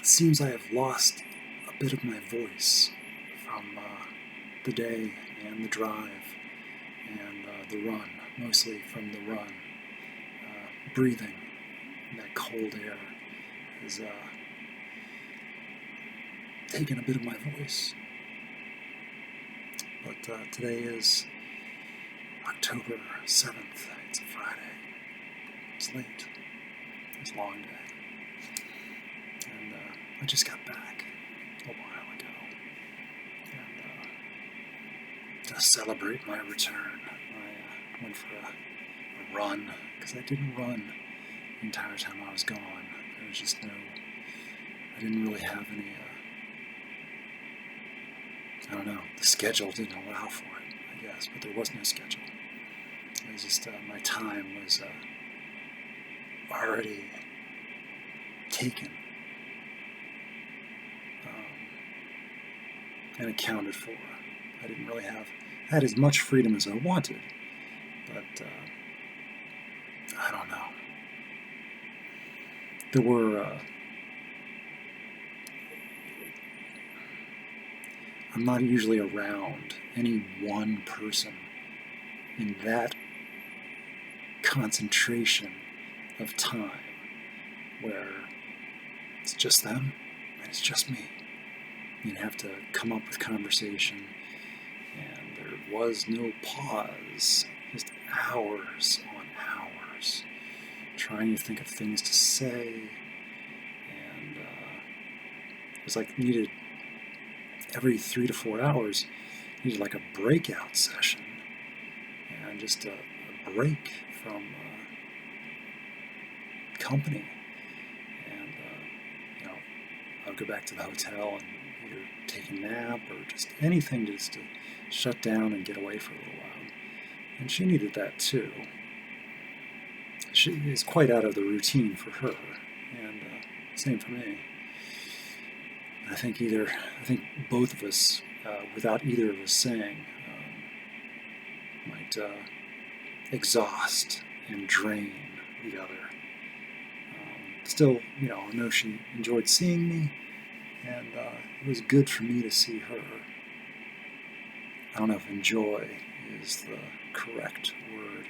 it seems I have lost a bit of my voice from the day and the drive and the run, mostly from the run. Breathing that cold air has taken a bit of my voice. But today is October 7th. It's a Friday. It's late. It's a long day. And I just got back a while ago. And to celebrate my return, I went for a run, because I didn't run the entire time I was gone. There was just I didn't really have any, the schedule didn't allow for it, I guess, but there was no schedule. It was just, my time was already taken and accounted for. I didn't really I had as much freedom as I wanted, but I don't know. There were, I'm not usually around any one person in that concentration of time where it's just them and it's just me. You'd have to come up with conversation, and there was no pause, just hours on hours trying to think of things to say, and it was like needed every 3 to 4 hours, needed like a breakout session, and just a break from company. And I would go back to the hotel and either take a nap or just anything just to shut down and get away for a little while. And she needed that too. She is quite out of the routine for her, and same for me. I think both of us, without either of us saying, might exhaust and drain the other. Still, I know she enjoyed seeing me, and it was good for me to see her. I don't know if enjoy is the correct word.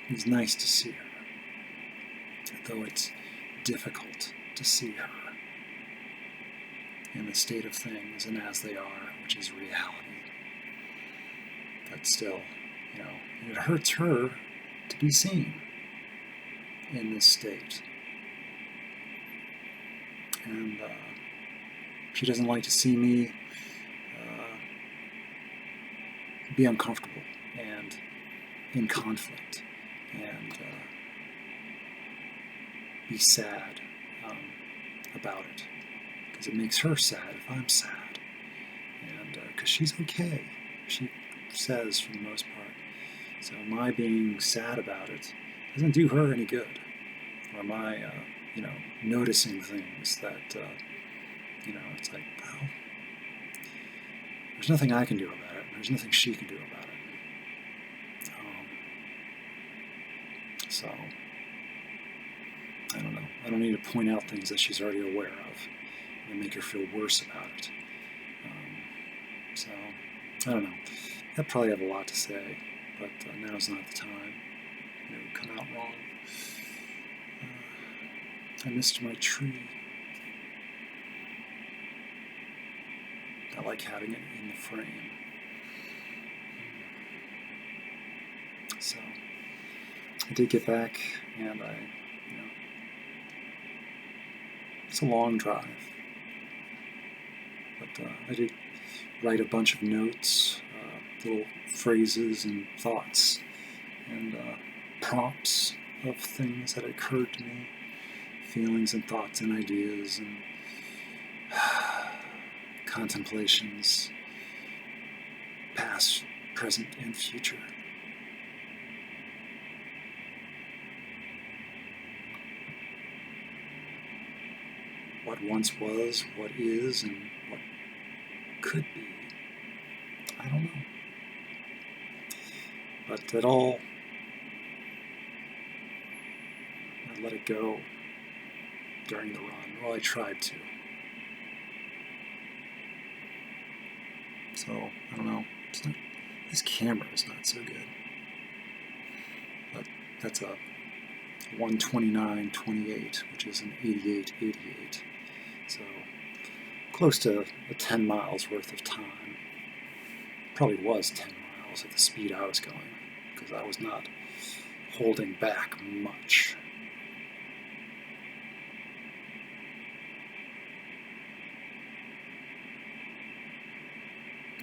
It was nice to see her, though it's difficult to see her in the state of things and as they are, which is reality. But still, it hurts her to be seen in this state. And she doesn't like to see me be uncomfortable and in conflict and be sad about it, because it makes her sad if I'm sad, and because she's okay, she says, for the most part. So my being sad about it doesn't do her any good, or my noticing things that it's like, well, there's nothing I can do about it, there's nothing she can do about it. So I don't know, I don't need to point out things that she's already aware of and make her feel worse about it. So I don't know, I probably have a lot to say, but now's not the time. It would come out wrong. I missed my tree. I like having it in the frame. So I did get back, and it's a long drive, but I did write a bunch of notes, little phrases and thoughts and prompts of things that occurred to me, feelings and thoughts and ideas and contemplations, past, present, and future. What once was, what is, and what could be. I don't know. But at all, I let it go during the run. Well, I tried to. So, I don't know. This camera is not so good. But that's a 129.28, which is an 88.88. So, close to 10 miles worth of time. Probably was 10 miles at the speed I was going, because I was not holding back much.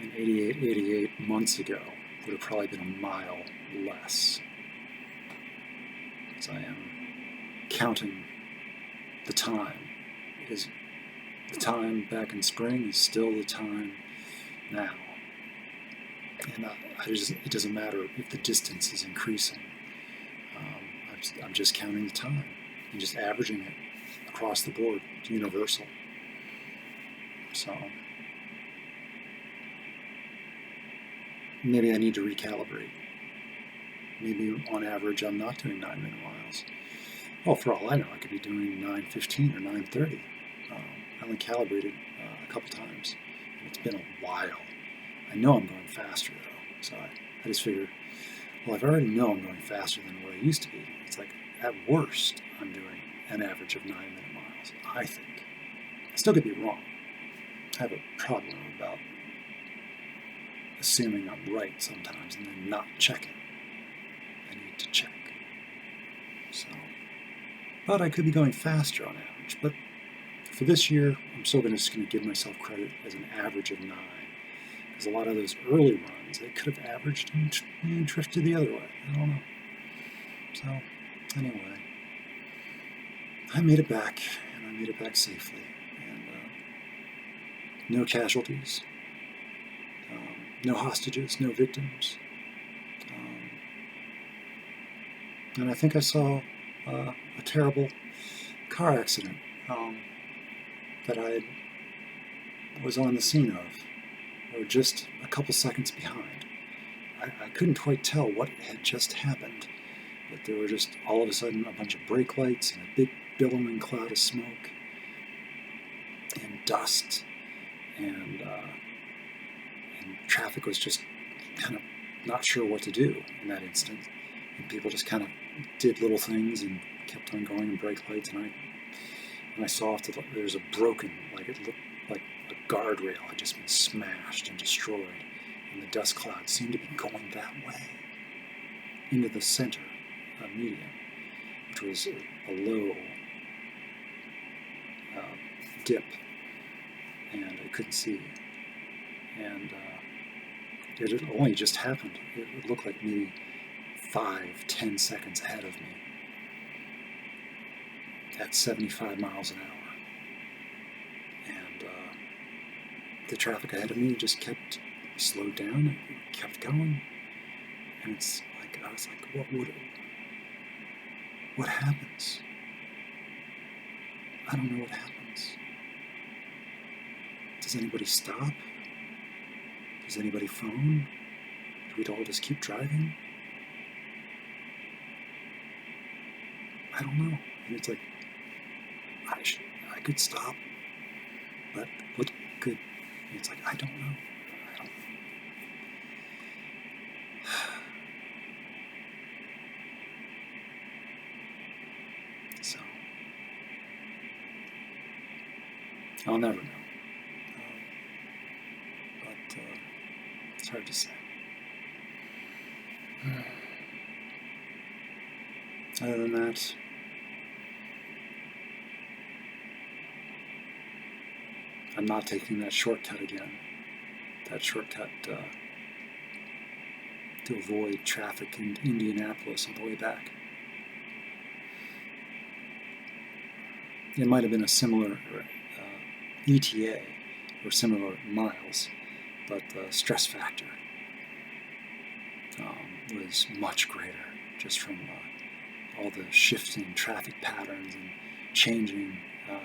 And 88 months ago would have probably been a mile less. As I am counting the time. Because the time back in spring is still the time now. And it doesn't matter if the distance is increasing. I'm just counting the time and just averaging it across the board. It's universal. So maybe I need to recalibrate. Maybe on average I'm not doing 9-minute miles. Well, for all I know, I could be doing 9:15 or 9:30. I only calibrated a couple times, and it's been a while. I know I'm going faster though, so I just figured, well, I've already know I'm going faster than what I used to be. It's like, at worst, I'm doing an average of 9-minute miles, I think. I still could be wrong. I have a problem about assuming I'm right sometimes and then not checking. I need to check. So, but I could be going faster on average. But for this year, I'm still just going to give myself credit as an average of 9. Because a lot of those early runs, they could have averaged and drifted the other way. I don't know. So, anyway, I made it back, and I made it back safely. And no casualties, no hostages, no victims. And I think I saw a terrible car accident that I was on the scene of, or just a couple seconds behind. I couldn't quite tell what had just happened, but there were just all of a sudden a bunch of brake lights and a big billowing cloud of smoke and dust, and traffic was just kind of not sure what to do in that instant. And people just kind of did little things and kept on going in brake lights, and I saw there was a broken, like it looked like a guardrail had just been smashed and destroyed, and the dust cloud seemed to be going that way into the center of median, which was a low dip, and I couldn't see. And it had only just happened. It looked like maybe 5-10 seconds ahead of me at 75 miles an hour. And the traffic ahead of me just kept slowed down and kept going. And it's like, I was like, what happens? I don't know what happens. Does anybody stop? Does anybody phone? Do we all just keep driving? I don't know. And it's like, I could stop, but what good? It's like, I don't know. So, I'll never know. But it's hard to say. Other than that, I'm not taking that shortcut again. That shortcut to avoid traffic in Indianapolis on the way back. It might have been a similar ETA or similar miles, but the stress factor was much greater, just from all the shifting traffic patterns and changing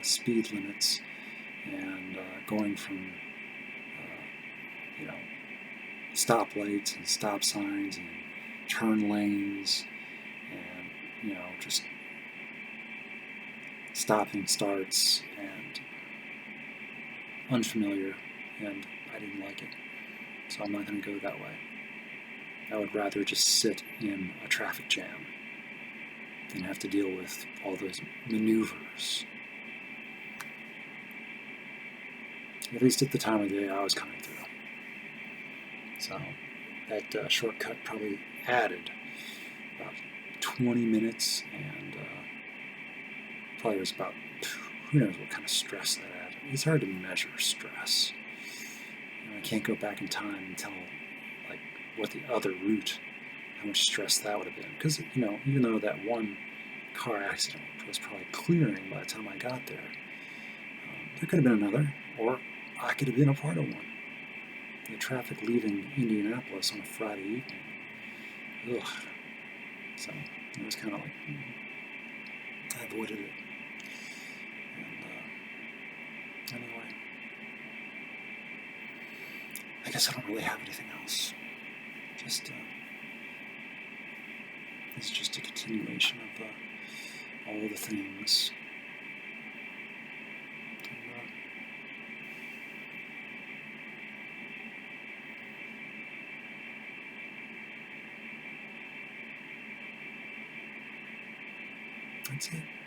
speed limits, and going from stoplights and stop signs and turn lanes, and just stopping starts and unfamiliar, and I didn't like it. So I'm not going to go that way. I would rather just sit in a traffic jam than have to deal with all those maneuvers. At least at the time of the day I was coming through. So that shortcut probably added about 20 minutes, and probably was about, who knows what kind of stress that added. It's hard to measure stress. I can't go back in time and tell like what the other route, how much stress that would have been. Because, even though that one car accident was probably clearing by the time I got there, there could have been another, or I could have been a part of one. The traffic leaving Indianapolis on a Friday evening. Ugh. So it was kind of like, I avoided it. And anyway, I guess I don't really have anything else. Just it's just a continuation of all the things. And, that's it.